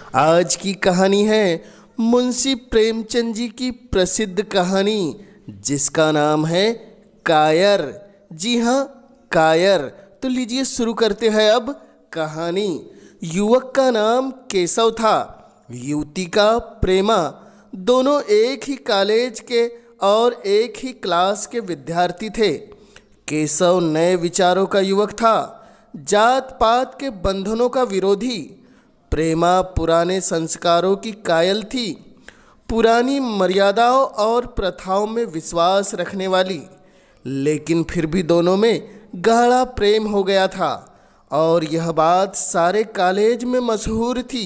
आज की कहानी है मुंशी प्रेमचंद जी की प्रसिद्ध कहानी जिसका नाम है कायर। जी हाँ, कायर। तो लीजिए शुरू करते हैं अब कहानी। युवक का नाम केशव था, युवती का प्रेमा। दोनों एक ही कॉलेज के और एक ही क्लास के विद्यार्थी थे। केशव नए विचारों का युवक था, जात पात के बंधनों का विरोधी। प्रेमा पुराने संस्कारों की कायल थी, पुरानी मर्यादाओं और प्रथाओं में विश्वास रखने वाली। लेकिन फिर भी दोनों में गहरा प्रेम हो गया था और यह बात सारे कॉलेज में मशहूर थी।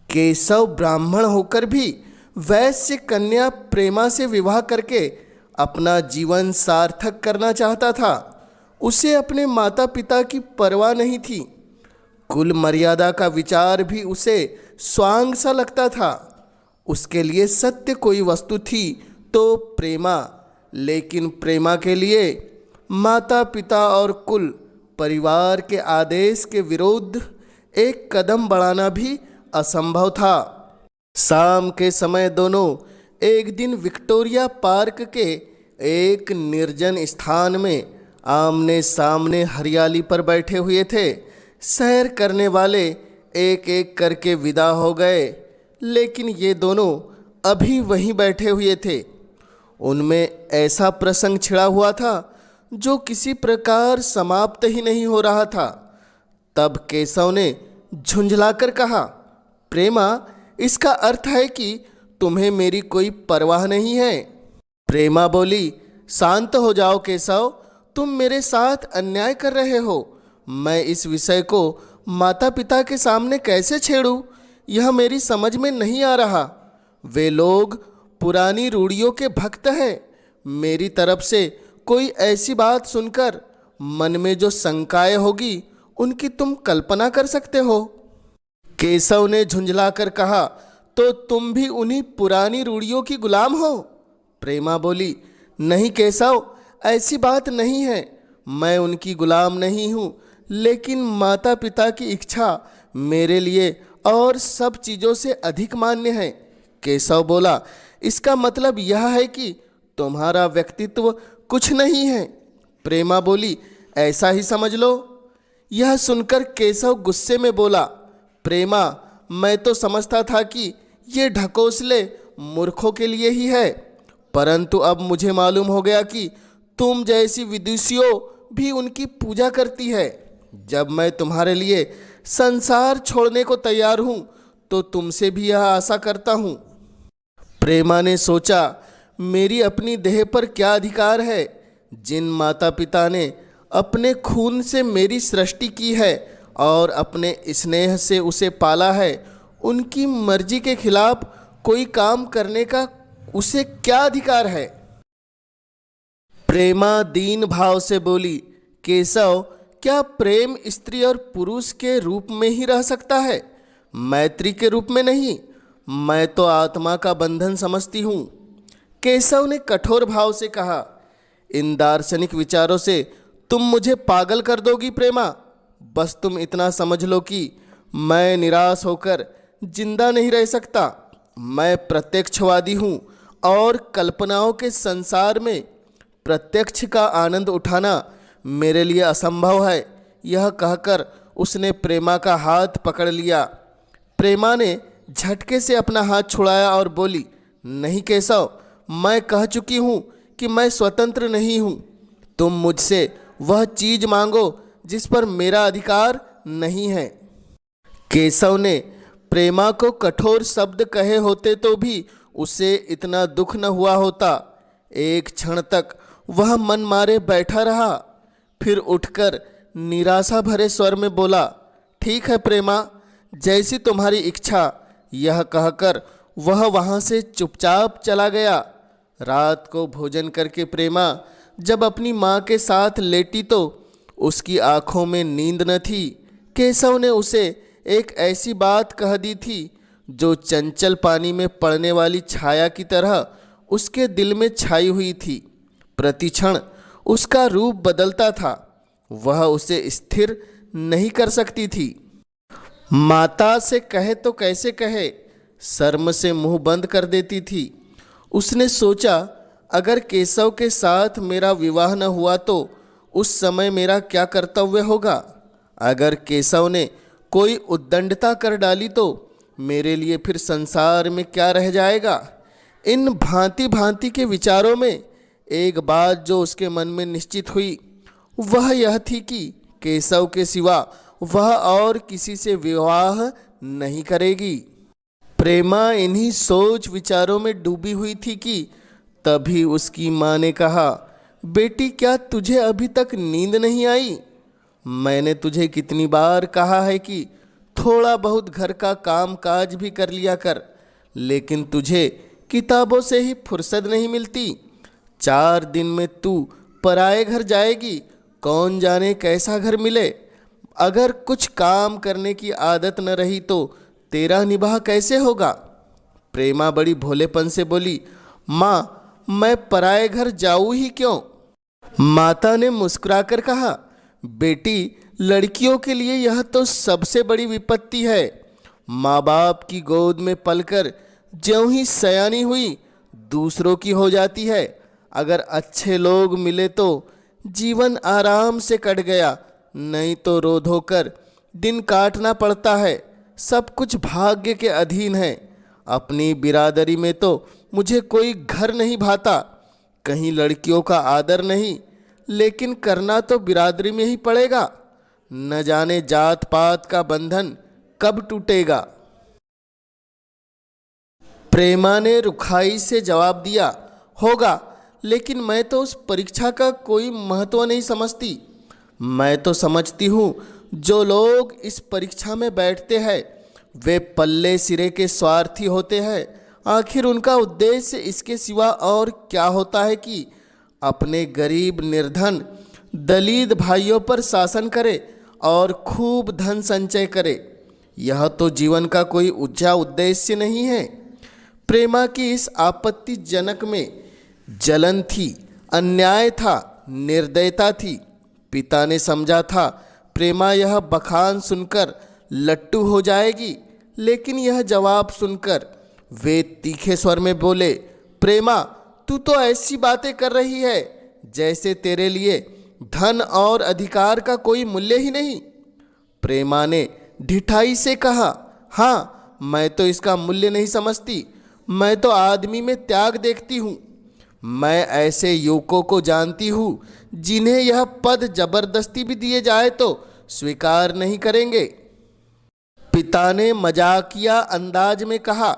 केशव ब्राह्मण होकर भी वैश्य कन्या प्रेमा से विवाह करके अपना जीवन सार्थक करना चाहता था। उसे अपने माता पिता की परवाह नहीं थी, कुल मर्यादा का विचार भी उसे स्वांग सा लगता था। उसके लिए सत्य कोई वस्तु थी तो प्रेमा, लेकिन प्रेमा के लिए माता पिता और कुल परिवार के आदेश के विरुद्ध एक कदम बढ़ाना भी असंभव था। शाम के समय दोनों एक दिन विक्टोरिया पार्क के एक निर्जन स्थान में आमने सामने हरियाली पर बैठे हुए थे। सैर करने वाले एक एक करके विदा हो गए, लेकिन ये दोनों अभी वहीं बैठे हुए थे। उनमें ऐसा प्रसंग छिड़ा हुआ था जो किसी प्रकार समाप्त ही नहीं हो रहा था। तब केशव ने झुंझलाकर कहा, प्रेमा, इसका अर्थ है कि तुम्हें मेरी कोई परवाह नहीं है। प्रेमा बोली, शांत हो जाओ केशव, तुम मेरे साथ अन्याय कर रहे हो। मैं इस विषय को माता पिता के सामने कैसे छेड़ूं, यह मेरी समझ में नहीं आ रहा। वे लोग पुरानी रूढ़ियों के भक्त हैं। मेरी तरफ से कोई ऐसी बात सुनकर मन में जो शंकाएं होगी उनकी तुम कल्पना कर सकते हो। केशव ने झुंझलाकर कहा, तो तुम भी उन्हीं पुरानी रूढ़ियों की गुलाम हो? प्रेमा बोली, नहीं केशव, ऐसी बात नहीं है। मैं उनकी गुलाम नहीं हूँ, लेकिन माता पिता की इच्छा मेरे लिए और सब चीज़ों से अधिक मान्य है। केशव बोला, इसका मतलब यह है कि तुम्हारा व्यक्तित्व कुछ नहीं है। प्रेमा बोली, ऐसा ही समझ लो। यह सुनकर केशव गुस्से में बोला, प्रेमा, मैं तो समझता था कि ये ढकोसले मूर्खों के लिए ही है, परंतु अब मुझे मालूम हो गया कि तुम जैसी विदुषियों भी उनकी पूजा करती है। जब मैं तुम्हारे लिए संसार छोड़ने को तैयार हूँ तो तुमसे भी यह आशा करता हूँ। प्रेमा ने सोचा, मेरी अपनी देह पर क्या अधिकार है? जिन माता पिता ने अपने खून से मेरी सृष्टि की है और अपने स्नेह से उसे पाला है, उनकी मर्जी के खिलाफ कोई काम करने का उसे क्या अधिकार है? प्रेमा दीन भाव से बोली, केशव, क्या प्रेम स्त्री और पुरुष के रूप में ही रह सकता है, मैत्री के रूप में नहीं? मैं तो आत्मा का बंधन समझती हूँ। केशव ने कठोर भाव से कहा, इन दार्शनिक विचारों से तुम मुझे पागल कर दोगी प्रेमा। बस तुम इतना समझ लो कि मैं निराश होकर जिंदा नहीं रह सकता। मैं प्रत्यक्षवादी हूँ और कल्पनाओं के संसार में प्रत्यक्ष का आनंद उठाना मेरे लिए असंभव है। यह कहकर उसने प्रेमा का हाथ पकड़ लिया। प्रेमा ने झटके से अपना हाथ छुड़ाया और बोली, नहीं केशव, मैं कह चुकी हूँ कि मैं स्वतंत्र नहीं हूँ। तुम मुझसे वह चीज़ मांगो जिस पर मेरा अधिकार नहीं है। केशव ने प्रेमा को कठोर शब्द कहे होते तो भी उसे इतना दुख न हुआ होता। एक क्षण तक वह मन मारे बैठा रहा, फिर उठकर निराशा भरे स्वर में बोला, ठीक है प्रेमा, जैसी तुम्हारी इच्छा। यह कहकर वह वहाँ से चुपचाप चला गया। रात को भोजन करके प्रेमा जब अपनी माँ के साथ लेटी तो उसकी आँखों में नींद न थी। केशव ने उसे एक ऐसी बात कह दी थी जो चंचल पानी में पड़ने वाली छाया की तरह उसके दिल में छाई हुई थी। प्रतिक्षण उसका रूप बदलता था, वह उसे स्थिर नहीं कर सकती थी। माता से कहे तो कैसे कहे, शर्म से मुंह बंद कर देती थी। उसने सोचा, अगर केशव के साथ मेरा विवाह न हुआ तो उस समय मेरा क्या कर्तव्य होगा। अगर केशव ने कोई उद्दंडता कर डाली तो मेरे लिए फिर संसार में क्या रह जाएगा। इन भांति भांति के विचारों में एक बात जो उसके मन में निश्चित हुई वह यह थी कि केशव के सिवा वह और किसी से विवाह नहीं करेगी। प्रेमा इन्हीं सोच विचारों में डूबी हुई थी कि तभी उसकी माँ ने कहा, बेटी क्या तुझे अभी तक नींद नहीं आई? मैंने तुझे कितनी बार कहा है कि थोड़ा बहुत घर का काम काज भी कर लिया कर, लेकिन तुझे किताबों से ही फुर्सत नहीं मिलती। 4 दिन में तू पराए घर जाएगी, कौन जाने कैसा घर मिले। अगर कुछ काम करने की आदत न रही तो तेरा निबाह कैसे होगा। प्रेमा बड़ी भोलेपन से बोली, माँ मैं पराए घर जाऊँ ही क्यों। माता ने मुस्कुराकर कहा, बेटी लड़कियों के लिए यह तो सबसे बड़ी विपत्ति है। माँ बाप की गोद में पलकर ज्यों ही सयानी हुई दूसरों की हो जाती है। अगर अच्छे लोग मिले तो जीवन आराम से कट गया, नहीं तो रो धोकर दिन काटना पड़ता है। सब कुछ भाग्य के अधीन है। अपनी बिरादरी में तो मुझे कोई घर नहीं भाता, कहीं लड़कियों का आदर नहीं, लेकिन करना तो बिरादरी में ही पड़ेगा। न जाने जात पात का बंधन कब टूटेगा। प्रेमा ने रुखाई से जवाब दिया, होगा, लेकिन मैं तो उस परीक्षा का कोई महत्व नहीं समझती। मैं तो समझती हूँ जो लोग इस परीक्षा में बैठते हैं वे पल्ले सिरे के स्वार्थी होते हैं। आखिर उनका उद्देश्य इसके सिवा और क्या होता है कि अपने गरीब निर्धन दलित भाइयों पर शासन करे और खूब धन संचय करे। यह तो जीवन का कोई ऊंचा उद्देश्य नहीं है। प्रेमा की इस आपत्तिजनक में जलन थी, अन्याय था, निर्दयता थी। पिता ने समझा था प्रेमा यह बखान सुनकर लट्टू हो जाएगी, लेकिन यह जवाब सुनकर वे तीखे स्वर में बोले, प्रेमा तू तो ऐसी बातें कर रही है जैसे तेरे लिए धन और अधिकार का कोई मूल्य ही नहीं। प्रेमा ने ढिठाई से कहा, हाँ मैं तो इसका मूल्य नहीं समझती। मैं तो आदमी में त्याग देखती हूँ। मैं ऐसे युवकों को जानती हूँ जिन्हें यह पद जबरदस्ती भी दिए जाए तो स्वीकार नहीं करेंगे। पिता ने मजाकिया अंदाज में कहा,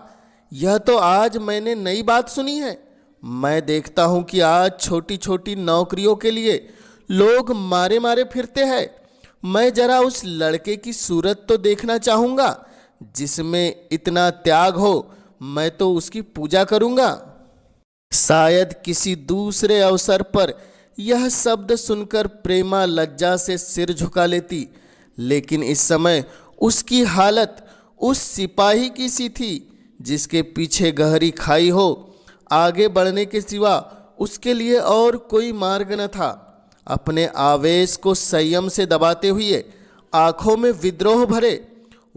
यह तो आज मैंने नई बात सुनी है। मैं देखता हूँ कि आज छोटी छोटी नौकरियों के लिए लोग मारे मारे फिरते हैं। मैं जरा उस लड़के की सूरत तो देखना चाहूँगा जिसमें इतना त्याग हो। मैं तो उसकी पूजा करूँगा। शायद किसी दूसरे अवसर पर यह शब्द सुनकर प्रेमा लज्जा से सिर झुका लेती, लेकिन इस समय उसकी हालत उस सिपाही की सी थी जिसके पीछे गहरी खाई हो। आगे बढ़ने के सिवा उसके लिए और कोई मार्ग न था। अपने आवेश को संयम से दबाते हुए, आंखों में विद्रोह भरे,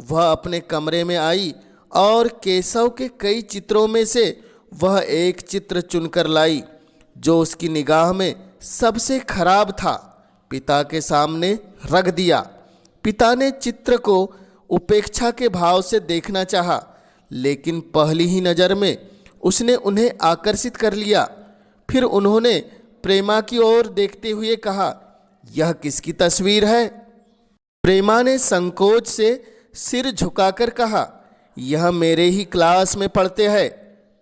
वह अपने कमरे में आई और केशव के कई चित्रों में से वह एक चित्र चुनकर लाई जो उसकी निगाह में सबसे खराब था। पिता के सामने रख दिया। पिता ने चित्र को उपेक्षा के भाव से देखना चाहा, लेकिन पहली ही नज़र में उसने उन्हें आकर्षित कर लिया। फिर उन्होंने प्रेमा की ओर देखते हुए कहा, यह किसकी तस्वीर है। प्रेमा ने संकोच से सिर झुकाकर कहा, यह मेरे ही क्लास में पढ़ते हैं।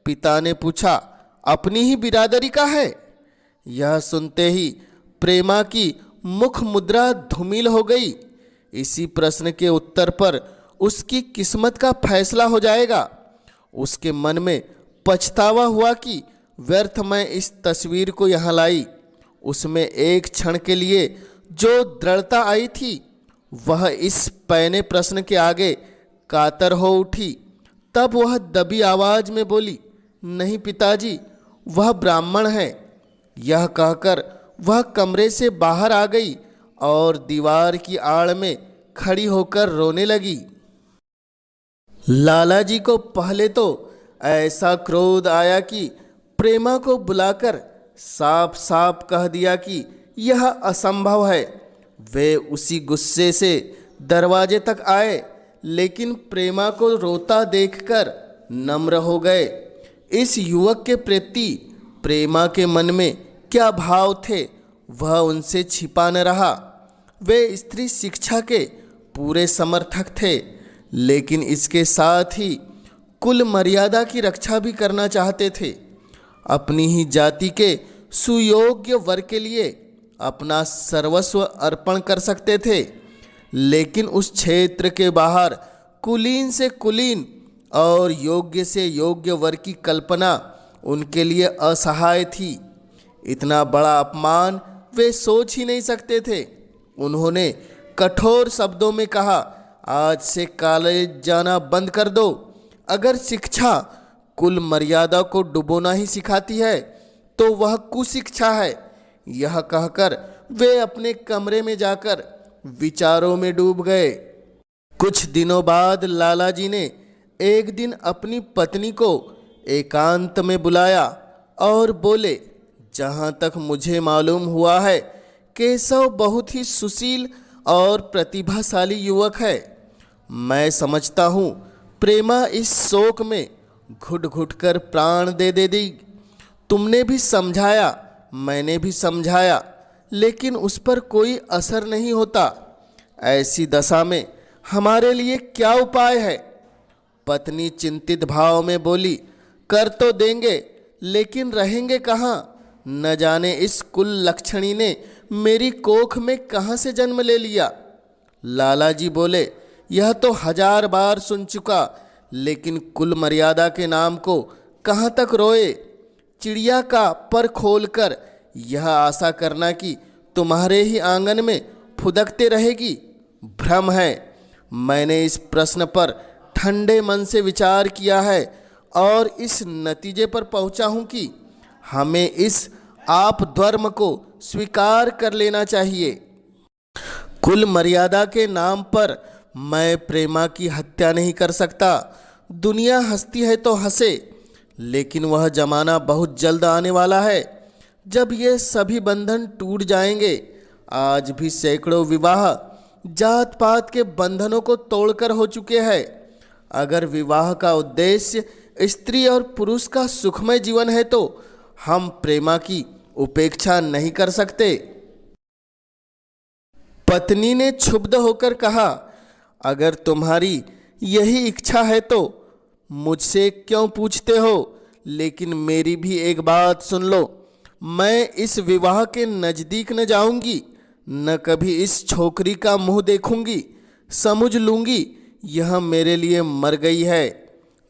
पिता ने पूछा, अपनी ही बिरादरी का है। यह सुनते ही प्रेमा की मुख मुद्रा धूमिल हो गई। इसी प्रश्न के उत्तर पर उसकी किस्मत का फैसला हो जाएगा। उसके मन में पछतावा हुआ कि व्यर्थ मैं इस तस्वीर को यहाँ लाई। उसमें एक क्षण के लिए जो दृढ़ता आई थी वह इस पैने प्रश्न के आगे कातर हो उठी। तब वह दबी आवाज में बोली, नहीं पिताजी, वह ब्राह्मण है। यह कहकर वह कमरे से बाहर आ गई और दीवार की आड़ में खड़ी होकर रोने लगी। लाला जी को पहले तो ऐसा क्रोध आया कि प्रेमा को बुलाकर साफ साफ कह दिया कि यह असंभव है। वे उसी गुस्से से दरवाजे तक आए, लेकिन प्रेमा को रोता देखकर नम्र हो गए। इस युवक के प्रति प्रेमा के मन में क्या भाव थे, वह उनसे छिपा न रहा। वे स्त्री शिक्षा के पूरे समर्थक थे, लेकिन इसके साथ ही कुल मर्यादा की रक्षा भी करना चाहते थे। अपनी ही जाति के सुयोग्य वर के लिए अपना सर्वस्व अर्पण कर सकते थे, लेकिन उस क्षेत्र के बाहर कुलीन से कुलीन और योग्य से योग्य वर की कल्पना उनके लिए असहाय थी। इतना बड़ा अपमान वे सोच ही नहीं सकते थे। उन्होंने कठोर शब्दों में कहा, आज से कॉलेज जाना बंद कर दो। अगर शिक्षा कुल मर्यादा को डुबोना ही सिखाती है तो वह कुशिक्षा है। यह कहकर वे अपने कमरे में जाकर विचारों में डूब गए। कुछ दिनों बाद लाला जी ने एक दिन अपनी पत्नी को एकांत में बुलाया और बोले, जहाँ तक मुझे मालूम हुआ है, केशव बहुत ही सुशील और प्रतिभाशाली युवक है। मैं समझता हूँ प्रेमा इस शोक में घुट घुट कर प्राण दे देगी। तुमने भी समझाया, मैंने भी समझाया, लेकिन उस पर कोई असर नहीं होता। ऐसी दशा में हमारे लिए क्या उपाय है? पत्नी चिंतित भाव में बोली, कर तो देंगे, लेकिन रहेंगे कहाँ? न जाने इस कुल लक्षणी ने मेरी कोख में कहाँ से जन्म ले लिया। लाला जी बोले, यह तो 1000 बार सुन चुका, लेकिन कुल मर्यादा के नाम को कहाँ तक रोए। चिड़िया का पर खोलकर यह आशा करना कि तुम्हारे ही आंगन में फुदकते रहेगी, भ्रम है। मैंने इस प्रश्न पर ठंडे मन से विचार किया है और इस नतीजे पर पहुंचा हूं कि हमें इस आप धर्म को स्वीकार कर लेना चाहिए। कुल मर्यादा के नाम पर मैं प्रेमा की हत्या नहीं कर सकता। दुनिया हंसती है तो हंसे, लेकिन वह जमाना बहुत जल्द आने वाला है जब ये सभी बंधन टूट जाएंगे। आज भी सैकड़ों विवाह जात पात के बंधनों को तोड़कर हो चुके हैं। अगर विवाह का उद्देश्य स्त्री और पुरुष का सुखमय जीवन है तो हम प्रेमा की उपेक्षा नहीं कर सकते। पत्नी ने क्षुब्ध होकर कहा, अगर तुम्हारी यही इच्छा है तो मुझसे क्यों पूछते हो? लेकिन मेरी भी एक बात सुन लो, मैं इस विवाह के नज़दीक न जाऊंगी, न कभी इस छोकरी का मुंह देखूंगी। समझ लूंगी यह मेरे लिए मर गई है।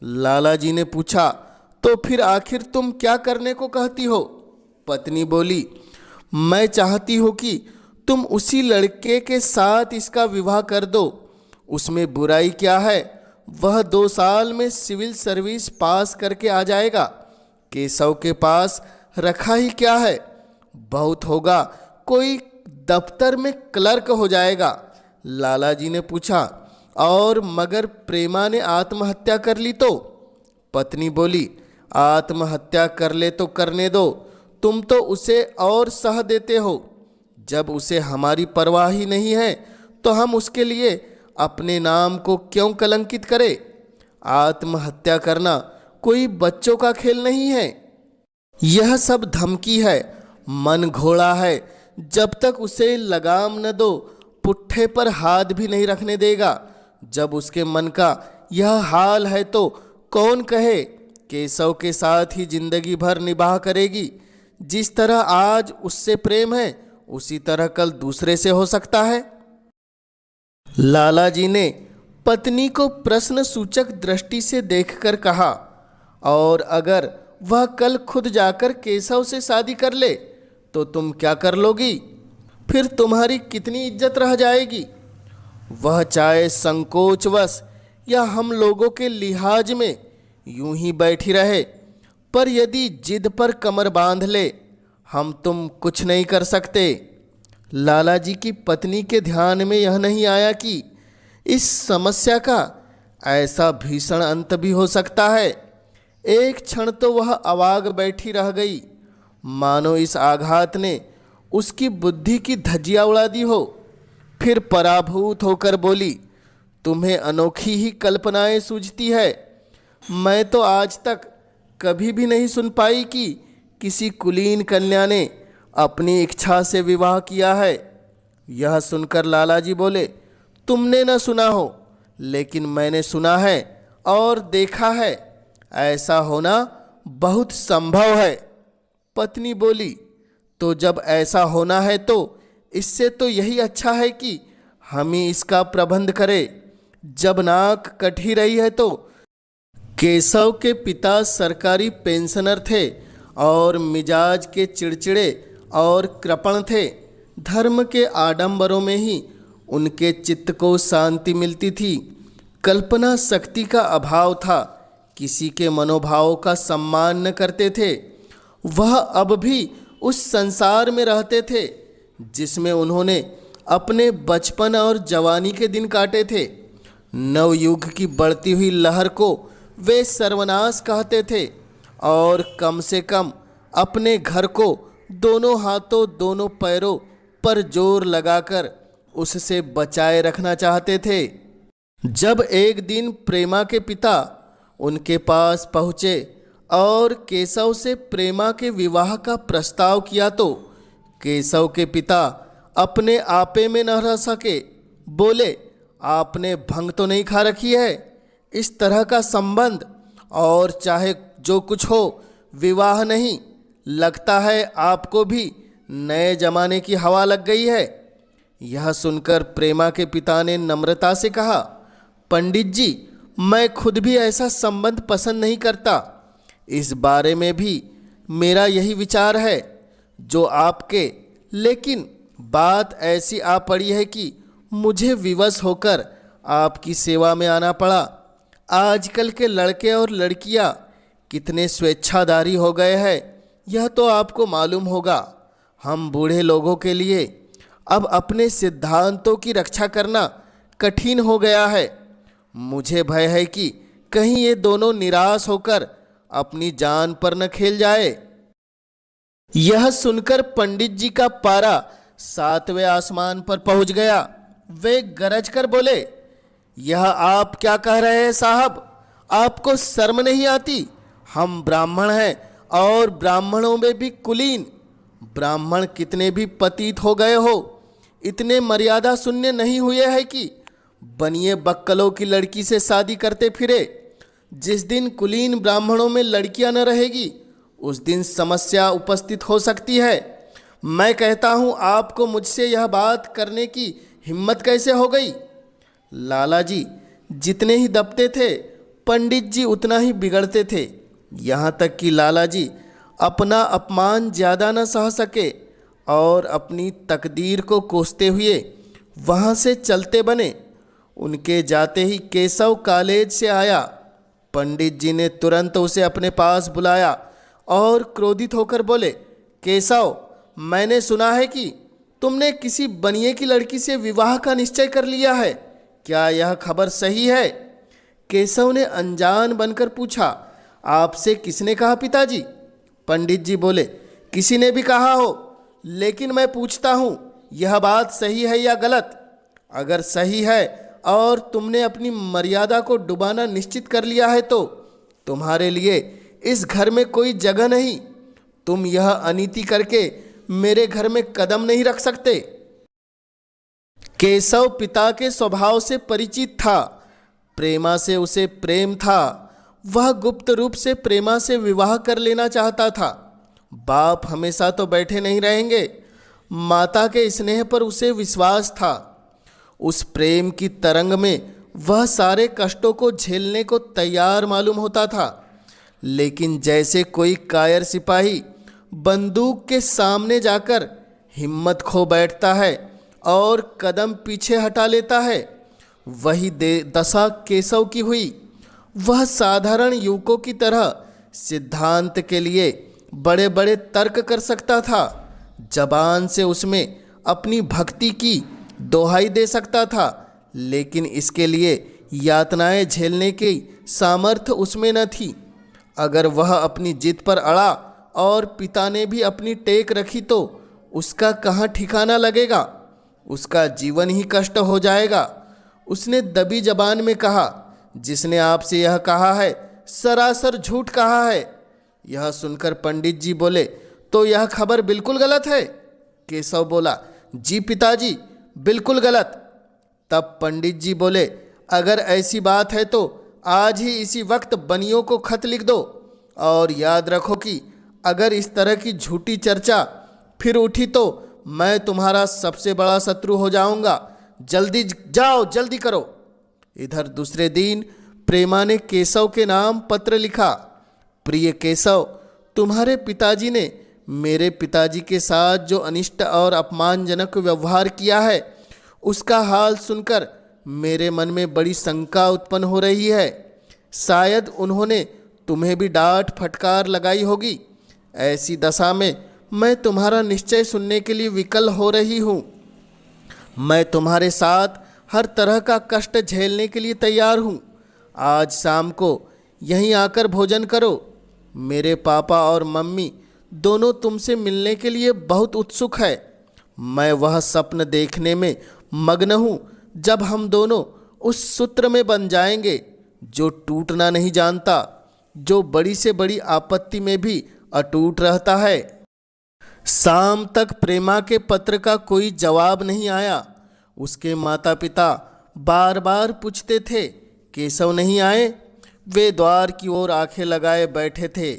लाला जी ने पूछा, तो फिर आखिर तुम क्या करने को कहती हो? पत्नी बोली, मैं चाहती हूँ कि तुम उसी लड़के के साथ इसका विवाह कर दो। उसमें बुराई क्या है? वह 2 साल में सिविल सर्विस पास करके आ जाएगा। केशव के पास रखा ही क्या है? बहुत होगा कोई दफ्तर में क्लर्क हो जाएगा। लाला जी ने पूछा, और मगर प्रेमा ने आत्महत्या कर ली तो? पत्नी बोली, आत्महत्या कर ले तो करने दो, तुम तो उसे और सह देते हो। जब उसे हमारी परवाह ही नहीं है तो हम उसके लिए अपने नाम को क्यों कलंकित करें? आत्महत्या करना कोई बच्चों का खेल नहीं है। यह सब धमकी है, मन घोड़ा है। जब तक उसे लगाम न दो, पुट्ठे पर हाथ भी नहीं रखने देगा। जब उसके मन का यह हाल है तो कौन कहे केशव के साथ ही जिंदगी भर निभाह करेगी। जिस तरह आज उससे प्रेम है, उसी तरह कल दूसरे से हो सकता है। लाला जी ने पत्नी को प्रश्न सूचक दृष्टि से देखकर कहा, और अगर वह कल खुद जाकर केशव से शादी कर ले तो तुम क्या कर लोगी? फिर तुम्हारी कितनी इज्जत रह जाएगी? वह चाहे संकोचवश या हम लोगों के लिहाज में यूं ही बैठी रहे, पर यदि जिद पर कमर बांध ले, हम तुम कुछ नहीं कर सकते। लाला जी की पत्नी के ध्यान में यह नहीं आया कि इस समस्या का ऐसा भीषण अंत भी हो सकता है। एक क्षण तो वह अवाक बैठी रह गई, मानो इस आघात ने उसकी बुद्धि की धज्जियां उड़ा दी हो। फिर पराभूत होकर बोली, तुम्हें अनोखी ही कल्पनाएं सूझती है। मैं तो आज तक कभी भी नहीं सुन पाई कि किसी कुलीन कन्या ने अपनी इच्छा से विवाह किया है। यह सुनकर लालाजी बोले, तुमने न सुना हो, लेकिन मैंने सुना है और देखा है। ऐसा होना बहुत संभव है। पत्नी बोली, तो जब ऐसा होना है तो इससे तो यही अच्छा है कि हम ही इसका प्रबंध करें। जब नाक कट ही रही है तो। केशव के पिता सरकारी पेंशनर थे और मिजाज के चिड़चिड़े और कृपण थे। धर्म के आडंबरों में ही उनके चित्त को शांति मिलती थी। कल्पना शक्ति का अभाव था, किसी के मनोभावों का सम्मान न करते थे। वह अब भी उस संसार में रहते थे जिसमें उन्होंने अपने बचपन और जवानी के दिन काटे थे। नवयुग की बढ़ती हुई लहर को वे सर्वनाश कहते थे और कम से कम अपने घर को दोनों हाथों दोनों पैरों पर जोर लगाकर उससे बचाए रखना चाहते थे। जब एक दिन प्रेमा के पिता उनके पास पहुँचे और केशव से प्रेमा के विवाह का प्रस्ताव किया तो केशव के पिता अपने आपे में न रह सके। बोले, आपने भंग तो नहीं खा रखी है? इस तरह का संबंध, और चाहे जो कुछ हो, विवाह नहीं। लगता है आपको भी नए जमाने की हवा लग गई है। यह सुनकर प्रेमा के पिता ने नम्रता से कहा, पंडित जी, मैं खुद भी ऐसा संबंध पसंद नहीं करता। इस बारे में भी मेरा यही विचार है जो आपके, लेकिन बात ऐसी आ पड़ी है कि मुझे विवश होकर आपकी सेवा में आना पड़ा। आजकल के लड़के और लड़कियां कितने स्वेच्छाधारी हो गए हैं, यह तो आपको मालूम होगा। हम बूढ़े लोगों के लिए अब अपने सिद्धांतों की रक्षा करना कठिन हो गया है। मुझे भय है कि कहीं ये दोनों निराश होकर अपनी जान पर न खेल जाए। यह सुनकर पंडित जी का पारा 7वें आसमान पर पहुंच गया। वे गरज कर बोले, यह आप क्या कह रहे हैं साहब? आपको शर्म नहीं आती? हम ब्राह्मण हैं और ब्राह्मणों में भी कुलीन। ब्राह्मण कितने भी पतित हो गए हो, इतने मर्यादा शून्य नहीं हुए हैं कि बनिए बक्कलों की लड़की से शादी करते फिरे। जिस दिन कुलीन ब्राह्मणों में लड़कियां न रहेगी, उस दिन समस्या उपस्थित हो सकती है। मैं कहता हूँ, आपको मुझसे यह बात करने की हिम्मत कैसे हो गई? लालाजी जितने ही दबते थे, पंडित जी उतना ही बिगड़ते थे। यहाँ तक कि लालाजी अपना अपमान ज़्यादा न सह सके और अपनी तकदीर को कोसते हुए वहाँ से चलते बने। उनके जाते ही केशव कॉलेज से आया। पंडित जी ने तुरंत उसे अपने पास बुलाया और क्रोधित होकर बोले, केशव, मैंने सुना है कि तुमने किसी बनिए की लड़की से विवाह का निश्चय कर लिया है। क्या यह खबर सही है? केशव ने अनजान बनकर पूछा, आपसे किसने कहा पिताजी? पंडित जी बोले, किसी ने भी कहा हो, लेकिन मैं पूछता हूँ, यह बात सही है या गलत? अगर सही है और तुमने अपनी मर्यादा को डुबाना निश्चित कर लिया है तो तुम्हारे लिए इस घर में कोई जगह नहीं। तुम यह अनीति करके मेरे घर में कदम नहीं रख सकते। केशव पिता के स्वभाव से परिचित था। प्रेमा से उसे प्रेम था। वह गुप्त रूप से प्रेमा से विवाह कर लेना चाहता था। बाप हमेशा तो बैठे नहीं रहेंगे। माता के स्नेह पर उसे विश्वास था। उस प्रेम की तरंग में वह सारे कष्टों को झेलने को तैयार मालूम होता था। लेकिन जैसे कोई कायर सिपाही बंदूक के सामने जाकर हिम्मत खो बैठता है और कदम पीछे हटा लेता है, वही दशा केशव की हुई। वह साधारण युवकों की तरह सिद्धांत के लिए बड़े बड़े तर्क कर सकता था। जबान से उसमें अपनी भक्ति की दोहाई दे सकता था, लेकिन इसके लिए यातनाएं झेलने की सामर्थ्य उसमें न थी। अगर वह अपनी जिद पर अड़ा और पिता ने भी अपनी टेक रखी तो उसका कहाँ ठिकाना लगेगा, उसका जीवन ही कष्ट हो जाएगा। उसने दबी जबान में कहा, जिसने आपसे यह कहा है सरासर झूठ कहा है। यह सुनकर पंडित जी बोले, तो यह खबर बिल्कुल गलत है। केशव बोला, जी पिताजी, बिल्कुल गलत। तब पंडित जी बोले, अगर ऐसी बात है तो आज ही इसी वक्त बनियों को खत लिख दो और याद रखो कि अगर इस तरह की झूठी चर्चा फिर उठी तो मैं तुम्हारा सबसे बड़ा शत्रु हो जाऊंगा। जल्दी जाओ, जल्दी करो। इधर दूसरे दिन प्रेमा ने केशव के नाम पत्र लिखा। प्रिय केशव, तुम्हारे पिताजी ने मेरे पिताजी के साथ जो अनिष्ट और अपमानजनक व्यवहार किया है उसका हाल सुनकर मेरे मन में बड़ी शंका उत्पन्न हो रही है। शायद उन्होंने तुम्हें भी डांट फटकार लगाई होगी। ऐसी दशा में मैं तुम्हारा निश्चय सुनने के लिए विकल हो रही हूँ। मैं तुम्हारे साथ हर तरह का कष्ट झेलने के लिए तैयार हूँ। आज शाम को यहीं आकर भोजन करो। मेरे पापा और मम्मी दोनों तुमसे मिलने के लिए बहुत उत्सुक है। मैं वह स्वप्न देखने में मग्न हूँ जब हम दोनों उस सूत्र में बन जाएंगे जो टूटना नहीं जानता, जो बड़ी से बड़ी आपत्ति में भी अटूट रहता है। शाम तक प्रेमा के पत्र का कोई जवाब नहीं आया। उसके माता पिता बार बार पूछते थे, केशव नहीं आए? वे द्वार की ओर आंखें लगाए बैठे थे।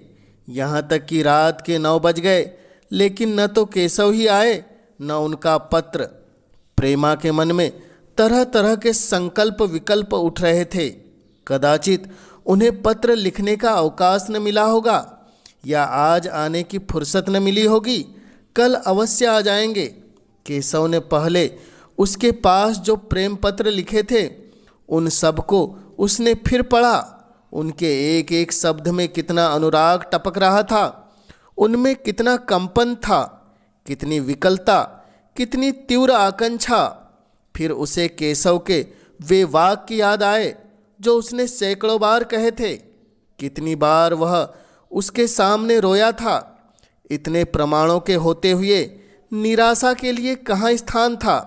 यहाँ तक कि रात के 9 बज गए, लेकिन न तो केशव ही आए न उनका पत्र। प्रेमा के मन में तरह तरह के संकल्प विकल्प उठ रहे थे। कदाचित उन्हें पत्र लिखने का अवकाश न मिला होगा, या आज आने की फुर्सत न मिली होगी। कल अवश्य आ जाएंगे। केशव ने पहले उसके पास जो प्रेम पत्र लिखे थे उन सब को उसने फिर पढ़ा। उनके एक एक शब्द में कितना अनुराग टपक रहा था, उनमें कितना कंपन था, कितनी विकलता, कितनी तीव्र आकांक्षा। फिर उसे केशव के वे वाक्य याद आए जो उसने सैकड़ों बार कहे थे। कितनी बार वह उसके सामने रोया था। इतने प्रमाणों के होते हुए निराशा के लिए कहाँ स्थान था।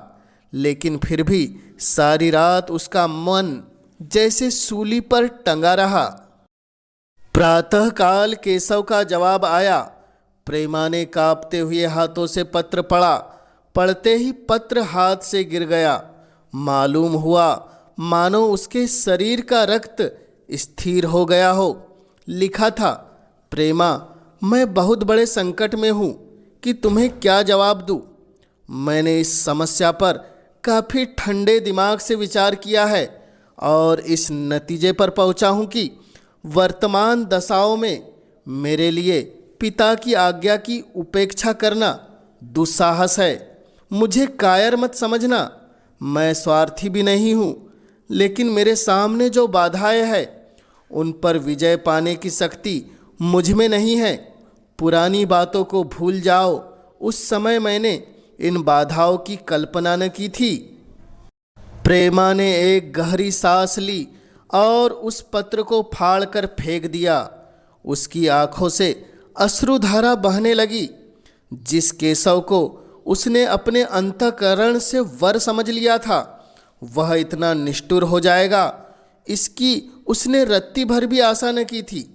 लेकिन फिर भी सारी रात उसका मन जैसे सूली पर टंगा रहा। प्रातःकाल केशव का जवाब आया। प्रेमा ने कांपते हुए हाथों से पत्र पढ़ा। पढ़ते ही पत्र हाथ से गिर गया। मालूम हुआ मानो उसके शरीर का रक्त स्थिर हो गया हो। लिखा था, प्रेमा, मैं बहुत बड़े संकट में हूँ कि तुम्हें क्या जवाब दूँ। मैंने इस समस्या पर काफ़ी ठंडे दिमाग से विचार किया है और इस नतीजे पर पहुँचा हूँ कि वर्तमान दशाओं में मेरे लिए पिता की आज्ञा की उपेक्षा करना दुस्साहस है। मुझे कायर मत समझना। मैं स्वार्थी भी नहीं हूँ, लेकिन मेरे सामने जो बाधाएं हैं उन पर विजय पाने की शक्ति मुझ में नहीं है। पुरानी बातों को भूल जाओ। उस समय मैंने इन बाधाओं की कल्पना न की थी। प्रेमा ने एक गहरी सांस ली और उस पत्र को फाड़कर फेंक दिया। उसकी आंखों से अश्रुधारा बहने लगी। जिस केशव को उसने अपने अंतःकरण से वर समझ लिया था वह इतना निष्ठुर हो जाएगा, इसकी उसने रत्ती भर भी आशा न की थी।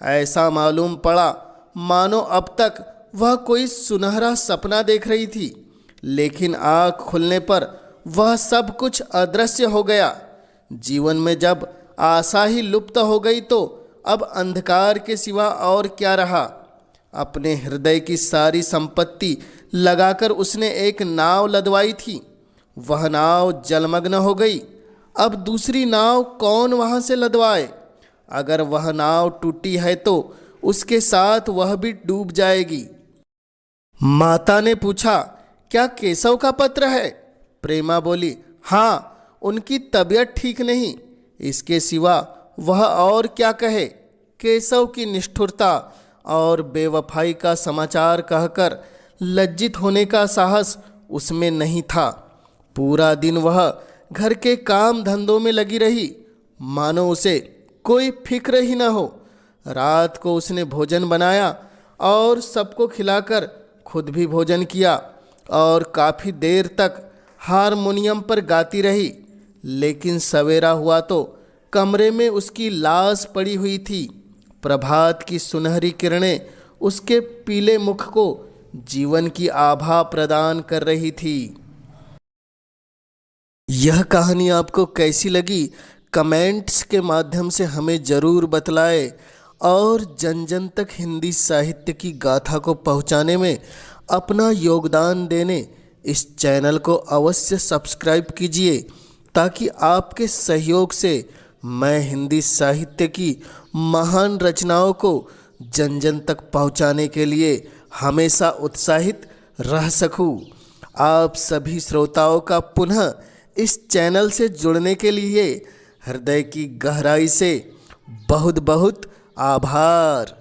ऐसा मालूम पड़ा मानो अब तक वह कोई सुनहरा सपना देख रही थी, लेकिन आँख खुलने पर वह सब कुछ अदृश्य हो गया। जीवन में जब आशा ही लुप्त हो गई तो अब अंधकार के सिवा और क्या रहा। अपने हृदय की सारी संपत्ति लगाकर उसने एक नाव लदवाई थी। वह नाव जलमग्न हो गई। अब दूसरी नाव कौन वहाँ से लदवाए। अगर वह नाव टूटी है तो उसके साथ वह भी डूब जाएगी। माता ने पूछा, क्या केशव का पत्र है? प्रेमा बोली, हाँ, उनकी तबीयत ठीक नहीं, इसके सिवा वह और क्या कहे। केशव की निष्ठुरता और बेवफाई का समाचार कहकर लज्जित होने का साहस उसमें नहीं था। पूरा दिन वह घर के काम धंधों में लगी रही मानो उसे कोई फिक्र ही ना हो। रात को उसने भोजन बनाया और सबको खिलाकर खुद भी भोजन किया और काफ़ी देर तक हारमोनियम पर गाती रही। लेकिन सवेरा हुआ तो कमरे में उसकी लाश पड़ी हुई थी। प्रभात की सुनहरी किरणें उसके पीले मुख को जीवन की आभा प्रदान कर रही थी। यह कहानी आपको कैसी लगी कमेंट्स के माध्यम से हमें ज़रूर बतलाएं और जन जन तक हिंदी साहित्य की गाथा को पहुंचाने में अपना योगदान देने इस चैनल को अवश्य सब्सक्राइब कीजिए, ताकि आपके सहयोग से मैं हिंदी साहित्य की महान रचनाओं को जन जन तक पहुंचाने के लिए हमेशा उत्साहित रह सकूं। आप सभी श्रोताओं का पुनः इस चैनल से जुड़ने के लिए हृदय की गहराई से बहुत बहुत आभार।